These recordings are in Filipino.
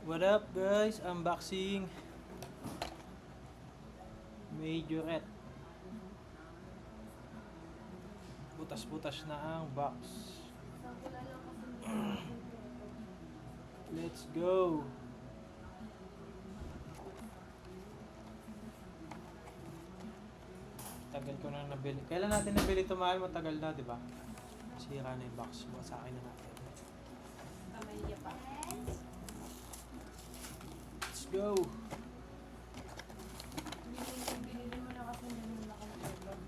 What up guys? Unboxing Majorette. Butas-butas na ang box. Let's go. Tagal ko na nabili. Kailan natin nabili ito, mahal? Matagal na, di ba? Sira na yung box mo. Sa akin na natin. Kamay pa. Let's go. Binili mo na kasi hindi mo nakapagod.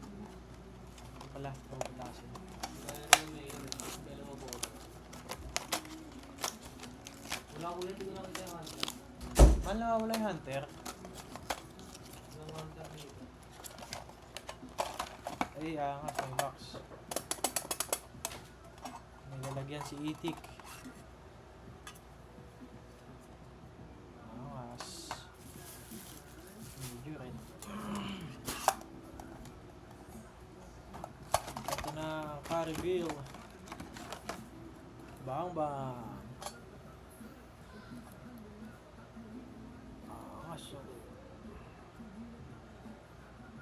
Wala, pagputasin. Wala ko ulit, hindi ko nakita yung hunter. Mahal na wala yung hunter. Walang hunter dito. Ay, angas may box. May lalagyan si Itik. Angas. Medyo rin. Ito na ang ka-reveal. Bang bang. Angas yun.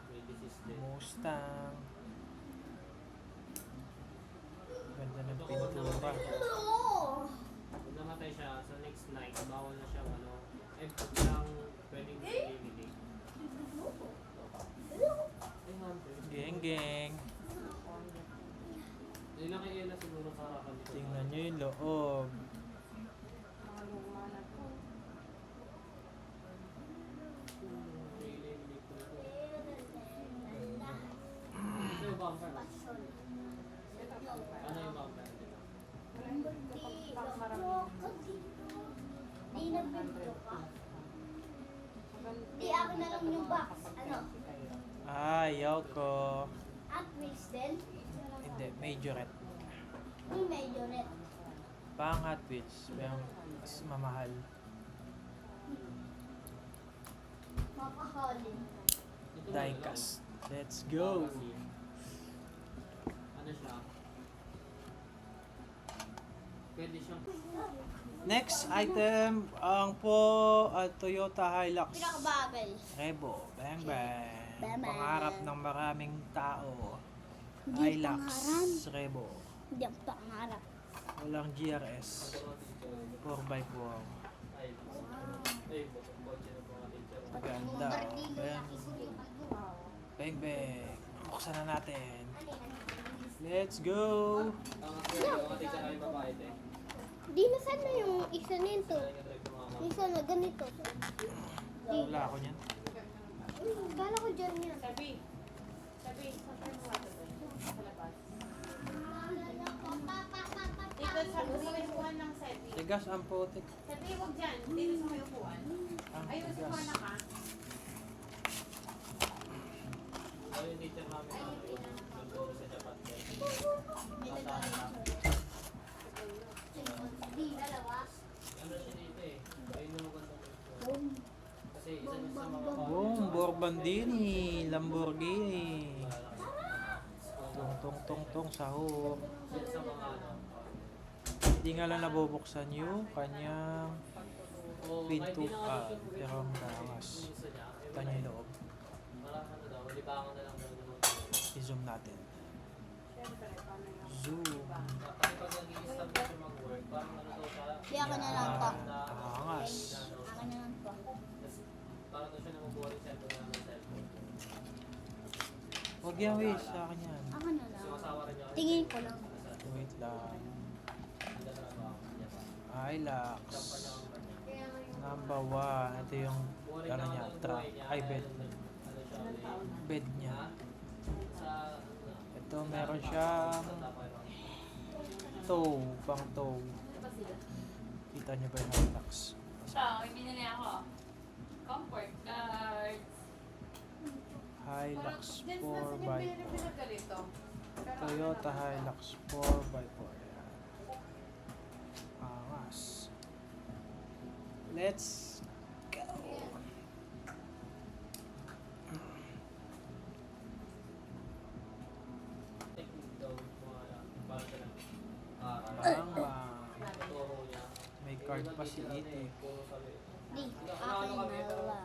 Ready system. Mustang. Ganda ng pintura. Pag namatay siya sa next night, bawal na siya pag lang pwedeng DVD. Ay, hunter. Geng geng. Yun lang kay Ella siguro para kami. Tingnan nyo yung loob. Mga luma na to. Ito yung bumper. Ano yung bumper? Kapag marami. Di na pinto ka. Di ako na lang yung box. Ano? Ayaw ko. At Wheels din? Hindi, Majorette. May Majoret. Pang Hot Wheels. Pero mas mamahal. Makahalin. Diecast. Let's go! Ano siya? Pwede siyang Next item, ang Toyota Hilux. Pinakabagal. Revo. Bang bang. Bang, bang. Pangarap ng maraming tao. Hindi Hilux. pangarap. Revo. Hindi ako pangarap. Walang GRS. 4x4. ay, kotse na po ang teacher. Ganda. Bang. Bang bang. Buksan na natin. Let's go! Ang teacher ay babae din. Di na sana yung isa nito. Nag-drive ko mga Isa na ganito. Wala ako niyan. Kala ko dyan yan. Sabi, sa mo nga ito sa labas. Dito sa may upuan ng Sebi. Tigas ang putik. Sabi, huwag dyan. Dito sa may upuan. Ang Ayun, sa tigas. na ka. Ay, yung teacher namin nandun sa Japan. Di, dalawa. Ano siya dito eh. Ayun yung magandang picture. Kasi isa niya sa mga Boom! Borbandini! Lamborghini! Tong tong tong tong sahur. Yan sa mga ano. Hindi nga lang nabubuksan yung kanyang pintuan. Pero ang dangas. Ito niya yung loob. Parang ano daw, libangan na lang daw ganun. I-zoom natin. Siyempre, paano yung... Zoom. Kasi pag nag-i-stop na siya mag-work, parang ano daw siya. Di ako na lang to. Angas. Ako na lang to. Parang daw siya namubuha rin siya doon ng cellphone. Huwag yan, Wish. Sa akin yan. Ako na Kasi lang. yung asawa rin niya. Tingin ko lang. Wait lang. Hindi na trabaho niya pa. Hilux. Jump pa niya ang kanya. Number 1. Ito yung ano niya, truck. Ay, bed. Ano siya, Ilang taon na? Bed niya. sa Ito meron siyang tow. Pang tow. Diba sila? Kita niyo ba yung Hilux? Siya, may binili ako. Comfort guards. Hilux Parang, Jens, nasan yung 4x4. binili ganito? Pero Toyota ano lang to? Hilux 4x4. Yan. Angas. Let's go. technique daw, mga parang siya lang. Bang bang. Turo niya. May Card pa si Ito. Puro sabi. Di, Ano kami, akin pero na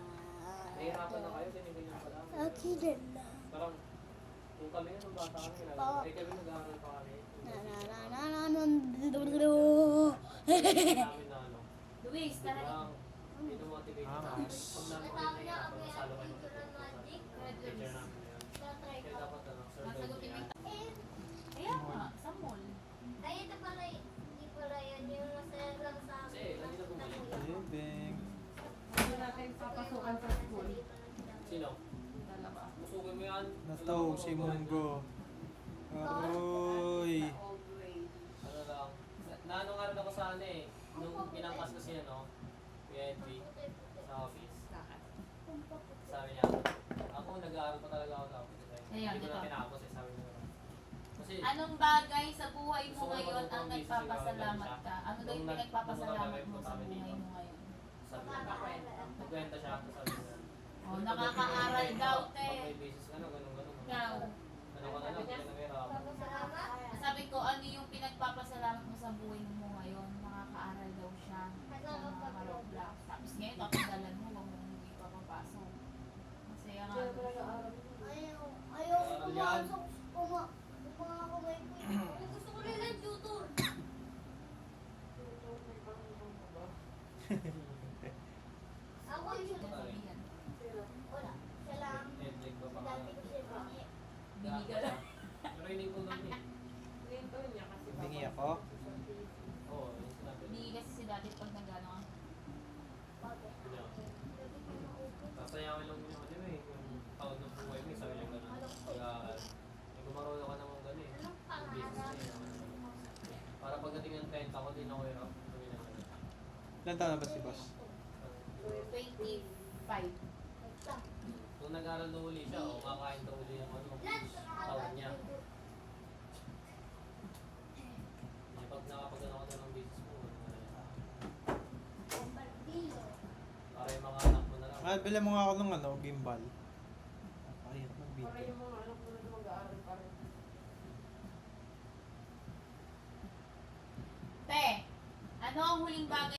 nahihirapan na kayo, ganyan pa lang. akin din na. Parang, kung kami nung bata kami, Oo. kami nag-aaral pa kami. Namin na ano. Luis, tara. Parang, ino-motivate na kami. Angas. Pag namin kami nahihirapan, masalo kayo ng teacher namin na yun. Kaya dapat ano, sir, Masagutin mo ganyan. yung Kaya nga, sa mall. Ay, ito pala, hindi pala yan yung masaya lang sa Kasi, lagi na bumalik. Living. Hindi natin papasukan sa school. Sino? Dalawa. Musukin mo yan. Nataw si Munggo. Aroy. All grade. Ano lang. Naano nga rin ako sa ano eh. Nung pinangkas ko siya, no? Kuya Edwin, sa office. Sabi niya, ako nag-aaral pa talaga ako sa office. Ayan, Hindi ko na ito. tinapos eh, sabi niya. Kasi, Anong bagay sa buhay mo Gusto ko ngayon matuto ang ang business, nagpapasalamat siguro, ka? Ano daw yung nung nag- pinagpapasalamat nung mo sa nag-live buhay dito. mo ngayon? sabi niya, nagkwenta siya ako sabi niya. Oh, nakakaaral daw, te. Pag may business ka na, ganun. Ikaw. Ano ka na lang, hindi na mahirapan. Sabi ko, ano yung pinagpapasalamat mo sa buhay mo ngayon? Nakakaaral daw siya. Roblox. Tapos ngayon, tatagalan mo, wag mo hindi pa papasok. Masaya nga. Ayaw ko pumasok. Mga kamay ko. Gusto ko nila tutor. Ako yung Sabihan. wala. Siya lang. Headleg ba pa ka? Dati ko siya bingi. Binigal. Pero hindi ko lang eh. Bingi ako. Oo, yung sinabi. Hindi kasi si dati pag nagano ka. Sasayawin lang mo yung ano eh, yung taon ng buhay mo, sabi niya gano'n. Pag-aaral. May marunong ka namang gano'n eh. Yung business eh. Para pagdating ng 30 ako, din ako hirap. Sabi niya gano'n. Ilan taon na ba si boss? 25. Kung nag-aaral na uli siya, o kakain na uli yung ano, taon niya. Pag nakapagano ka na ng business mo, ano na yan. Para yung mga anak mo na lang. Ah, bila mo nga ako ng ano, gimbal. Ayun, mag-video. Te, ano ang huling bagay